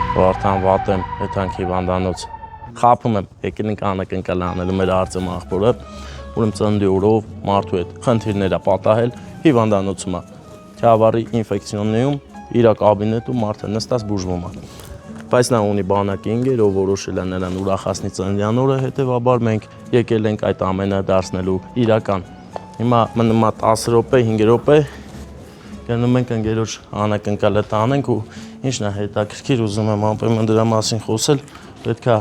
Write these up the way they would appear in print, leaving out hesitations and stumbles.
Վարդան վատեմ, հետանք հիվանդանոց, խապում եմ, եկել ենք անակնկալ անելու մեր Արտեմ աղբորը, ուրեմն ծննդի օրով մարդու հետ խնդիրներ է պատահել, հիվանդանոցում է, Քյավառի ինֆեկցիոններում իր կաբինետում մարդը նստած բուժվում է, բայց նա ունի բանակի ընկեր, ով որոշել է նրան ուրախացնի ծննդյան օրը, հետևաբար մենք եկել ենք այդ ամենը դարձնելու իրական, հիմա մնում է 10 րոպե, 5 րոպե, գնում ենք ընկերոջ անակնկալը տանենք ու ինչն է հետաքրքիր ուզում եմ անպայման դրա մասին խոսել, պետք է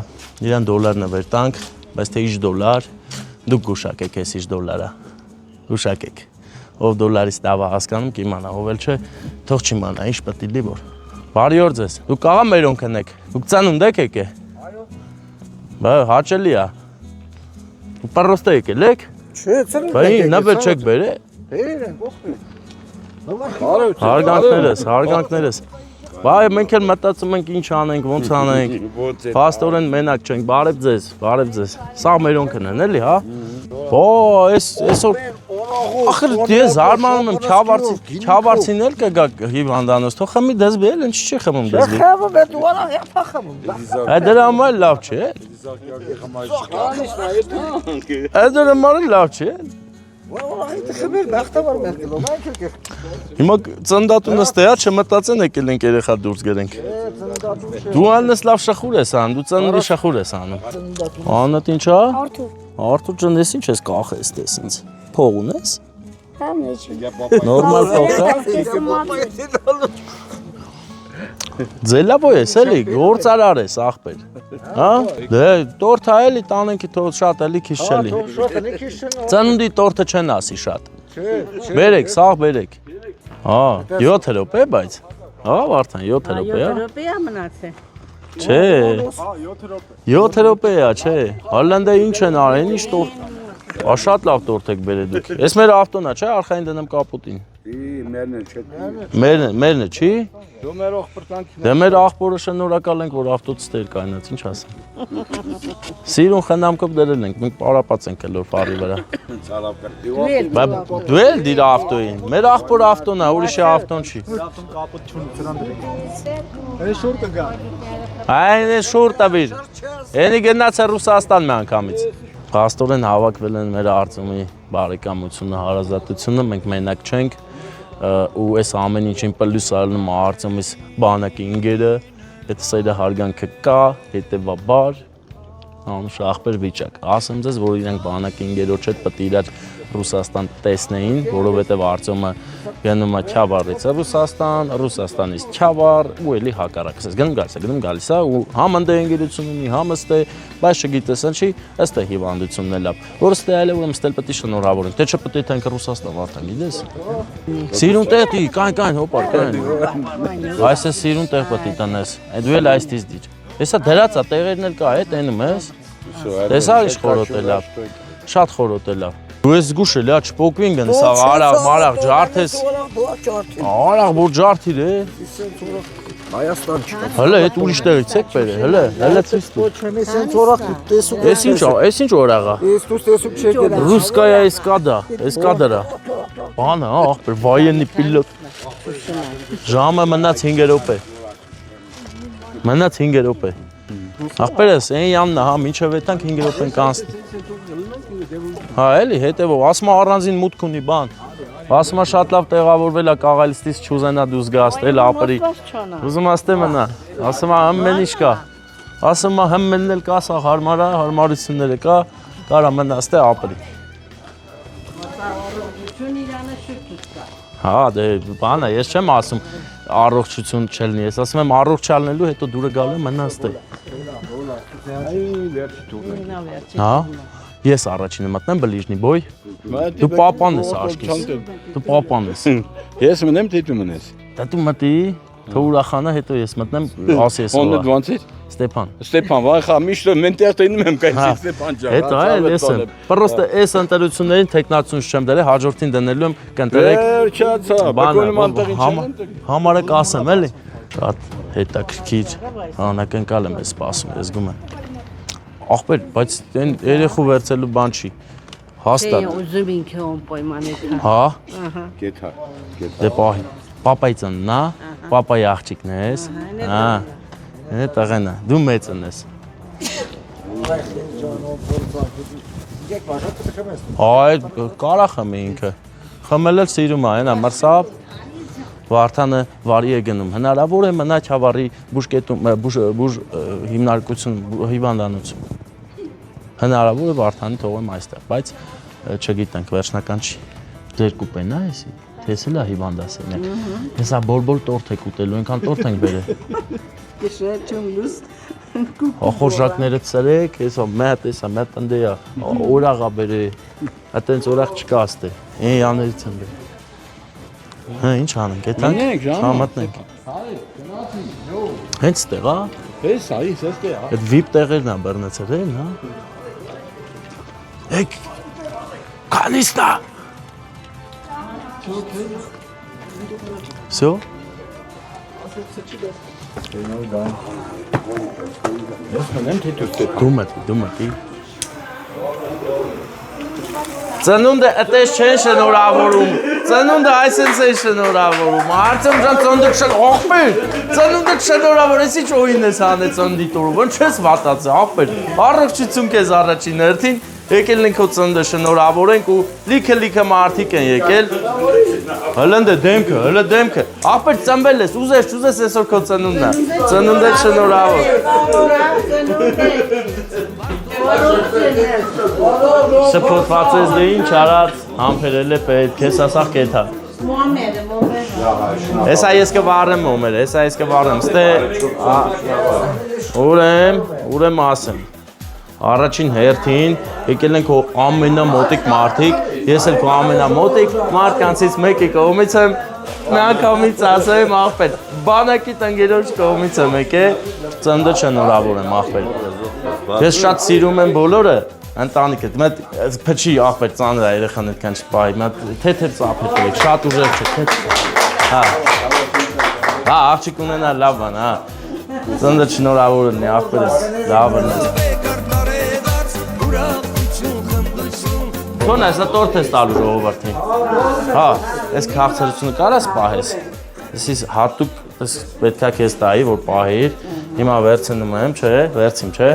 իրան դոլարն վեր տանք, բայց թե ինչ դոլար, դուք գուշակեք ես ինչ դոլարա, գուշակեք, ով դոլարից տավա հասկանում կիմանա, ով էլ չէ, թող չիմանա, ինչ պետք է որ, բարի օր ձեզ, դուք աղա մերոնք ընեք, դուք ծանունդ եք եկե, բա հաճելի է, դուք պարոստ եկել եք, նվեր չեք բեր է, հարգանքներս, բայ մենք էլ մտածում ենք ինչ անենք, ոնց անենք, փաստորեն մենակ չենք, բարև ձեզ, սա մերոնքն են էլի, հա, այսօր, ախր ես զարմանում եմ, Քյավառցին էլ կգա հիվանդանոց, թող խմի դզբի էլ, ինչ չի խմում դզբի, դրա համար էլ լավ չէ, դրա համար էլ լավ չէ, հիմա ծնդատու նստեա չմտածեն եկել ենք երեխա դուրս գերենք դու անես լավ շախուր ես անում, դու ծննդի շախուր ես անում անըտ ինչ ա? Արթուր ջան ես ինչ ես կախես տես ինձ փող ունես? Նորմալ փող կա? Ձելավո ես էլի, գործարար ես աղբեր, հա? Դե տորթա էլի տանենքի թող շատ էլի քիչ չելի, ծննդի տորթը չեն ասի շատ, բերեք, սաղ բերեք, հա, 7 րոպե բայց, հա Վարդան, 7 րոպե ա? 7 րոպե ա մնացե, չէ, 7 րոպե ա, չէ, հալանդա ինչ են արեն, ինչ տորթ, շատ լավ տորթ եք բերե դուք, ես մեր ավտոնա չէ, արխային դնեմ կապուտին, մերն է չի? Դե մեր աղբորը շնորհակալ ենք, որ ավտոց ստեր կայնած, ինչ ասեմ։ Սիրուն խնամքով դրել ենք, մենք պարապած ենք էլ որ պարի վրա։ Դու էլ դիր ավտոյին, մեր աղբոր ավտոն է, ուրիշի ավտոն չի։ Այն է շուրտը վիր, ենի գնաց է Ռուսաստան մի անգամից։ Փաստորեն հավաքվել են մեր Արտեմի բարեկամությունը, հարազատությունը, մենք մենակ չենք, ու այս ամեն ինչին պլյուս արնում Արտեմիս բանակի ինգերը, եթե սա իր հարգանքը կա, հետևաբար, անուշ աղբեր վիճակ, ասեմ ձեզ, որ իրանք բանակի ինգերոջ հետ պետք է իրար Ռուսաստան տեսնեին, որովհետև Արտեմը գնում է Քյավառից Ռուսաստան, Ռուսաստանից Քյավառ ու էլի հակառակս ես, գնում գալիս է ու համ ընդ ընկերություն ունի, համ ըստ է, բայց չգիտես ինչի, ըստ է հիվանդությունն է լավ, որ ըստ է այլ է ուրեմն ստել պետք է շնորհավորենք, թե չպետք է թենք Ռուսաստան Վարդան, գիտես։ Սիրուն տեղ կայն, հոպար, կայն։ Այս է սիրուն տեղ պետք է տնես, դու էլ այստից դիր։ Հեսա դրած է, տեղերն էլ կա, տենում ես։ Տեսա ինչ խորոտ է լավ, շատ խորոտ է լավ։ Դու ես զգուշել, չպոկվին գնես, արաղ, ջարդես, արաղ, որ ջարդիր է, հլը, հետ ուրիշ տեղից եք բեր է, հլը ծիս դու, ես ինչ օրաղ է, Ռուսկայա էսկադարա, բանը, աղբեր, վայենի պիլոտ, ժամը մնաց 5 րոպե, աղբեր ես, են յանն է, հա, մինչև ետանք 5 րոպեն կանցնի, հա, էլի, հետևով, ասմա առանձին մուտք ունի բան, ասմա շատ լավ տեղավորվել է կաղալիստից չուզենա դուզ գաստ, էլ ապրի, ուզում աստե մնա, ասմա հմմեն ինչ կա, ասմա հմմենն էլ կա, սա հարմարությունները կա, կարա մնա աստե ապրի։ Հա, դե, բանը, ես չեմ ասում առողջություն չելնի, ես ասում եմ առողջ չալնելու, հետո դուրը գալու մնա աստե։ Հա, ես առաջինը մտնեմ բլիժնի բոյ, դու պապան ես աշկիս, դու պապան ես։ Ես մնեմ, թե դու մնես։ Դա դու մտի, թո ուրախանա, հետո ես մտնեմ, ասի ես ոնդ ոնց էր։ Ստեփան, վայ խա միշտ մենտեղ տենում եմ կայսի Ստեփան ջան։ Հետո այլ ես եմ։ Պրոստը այս ընտրություններին տեխնացուն չեմ դրել, հաջորդին դնելու եմ կընտրեք։ Վերջացա, բակոնում անտեղ ինչ են։ Համարը կասեմ էլի։ Շատ հետաքրքիր անակնկալ եմ ես սպասում, ես գում եմ։ Ախպեր, բայց այն երեխու վերցելու բան չի։ Հաստատ։ Ուզում ինքը on պայմանեթա։ Հա։ Գեթա։ Դե պահի։ Պապայի ծննա, պապայի աղջիկն ես։ Հա։ տղեն է, դու մեծն ես։ Այդ կարա խմի ինքը։ Խմել էլ սիրում է, հենա մրսավ, Վարդանը վարի է գնում։ Հնարավոր է մնա Չավառի բուժ հիմնարկություն, հիվանդանոցում։ Հնարավոր է Վարդանի թողեմ այստեղ, բայց չգիտենք, վերջնական չի։ Երկու պենա էսի, թես էլ է հիվանդասեն է։ Հեսա բոլ տորթ եք ուտելու, այնքան տորթ ենք բերել։ Խորժակները ծրեք, հեսա մետ տնդե է, օրաղ է բերի, այտենց օրաղ չկա աստե, էի աներից եմ բերի։ Հա, ինչ անենք, էտանք, շամատնենք։ Հենց տեղ, հա։ Հես, այս տեղ, հա։ Այդ վիպ տեղերն է բռնեցել, հա։ Եկ, կանիստ է։ Всё? Ես մնեմ թե դու Դու մտի։ Ծնունդը այդպես չեն շնորհավորում։ Ծնունդը այսպես են շնորհավորում։ Արդյոք ջան ծնունդը ախպեր։ Ծնունդը շնորհավոր էսի ինչ օին ես հանեց ծննդի տուրը։ Ոնց չես վատացել, ախպեր։ Առողջություն քեզ առաջին հերթին։ Եկել ենք քո ծննդը շնորհավորենք ու լիքը մարդիկ են եկել։ Հլը դեմքը։ Ախպեր ծնվել ես, ուզես այսօր քո ծնունդն է։ Ծնունդը շնորհավոր։ Շփոթված ես դե ինչ արած, համբերել է պետք, քեզ ասախ կեթա։ Հեսա ես կվարեմ ոմեր, ստե ուրեմ ասեմ։ Առաջին հերթին եկել են քո ամենամոտիկ մարդիկ, ես էլ քո ամենամոտիկ մարդկանցից մեկի կողմից եմ, միանգամից ասեմ ախպեր, բանակի տնկերոջ կողմից եմ եկել, ծննդը շնորհավոր եմ ախպեր։ Ես շատ սիրում եմ բոլորը, ընտանիքը, փչի ախպեր ծանր է երեխան այդքան չպահի, թեթև ծափեր տվեք, շատ ուժեղ չէ, հա, աղջիկ ունենա լավ բան, հա, ծննդը շնորհավոր լինի, ախպերս լավ լինի։ Թոն այսա տորթ ես տալու ժողովրդին, հա, ես քաղցրությունը կարաս պահես, ես հատուկ պետքա քեզ տայի, որ պահիր, հիմա վերցնում եմ, չէ, վերցիմ, չէ,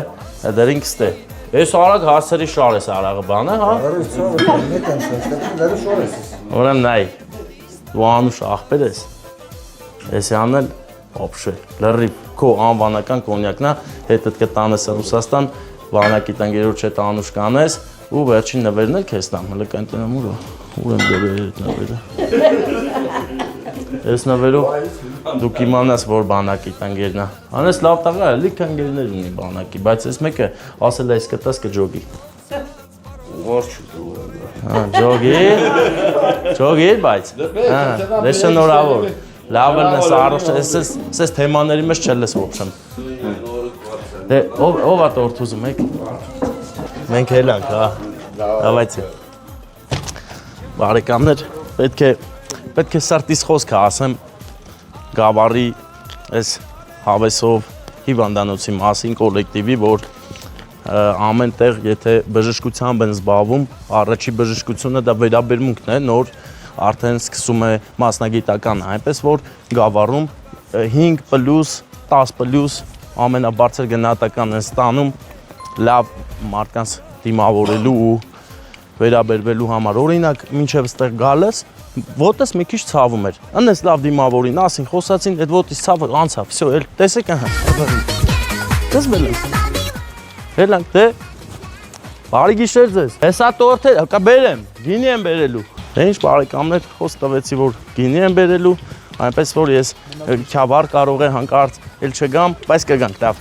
դեր ինքս տե, ես արագ հասցերի շար ես արաղը բանը, հա, որեմ նայ, դու անուշ աղպեր ես, ես անել, ապշել, լրիվ, քո անվանական կոնյակնա, հետըտ կտանես Ռուսաստան, վանակի տնգերոջ հետ անուշ կանես, ու վերջին նվերն էլ քեզ տամ, հլը կենտենամ ուր եմ բերել այդ նվերը։ Ես նվերով դուք իմանաս, որ բանակի տնգերն է։ Անես լավ տաղա է, լիք տնգերներ ունի բանակի, բայց ես մեկը ասել է այս կտաս կջոգի։ Ջոգի, բայց, դե շնորհավոր, լավ էլ ես առողջ, ես թեմաների մեջ չել ես ոպշեմ։ Դե ով է տորթ ուզում եք։ Մենք հելանք, հա, դավայցի։ Բարեկամներ, պետք է սրտիս խոսքը ասեմ Գավառի այս հավեսով հիվանդանոցի մասին կոլեկտիվի, որ ամեն տեղ, եթե բժշկությամբ են զբաղվում, առաջի բժշկությունը դա վերաբերմունքն է, նոր արդեն սկսում է մասնագիտական, այնպես որ Գավառում 5+10+ ամենաբարձր գնահատական են ստանում լավ մարդկանց դիմավորելու ու վերաբերվելու համար, օրինակ, մինչև ստեղ գալս, ոտս մի քիչ ցավում էր, անես լավ դիմավորին, ասին, խոսացին, այդ ոտից ցավը անցավ, всё, էլ տեսեք, ահա, տեսնել ես, հելանք, դե, բարի գիշեր ձեզ, հեսա տորթեր, կա բերեմ, գինի եմ բերելու, դե ինչ բարեկամներ խոսք տվեցի, որ գինի եմ բերելու, այնպես որ ես Քյավառ կարող է հանկարծ էլ չգամ, բայց կգանք, լավ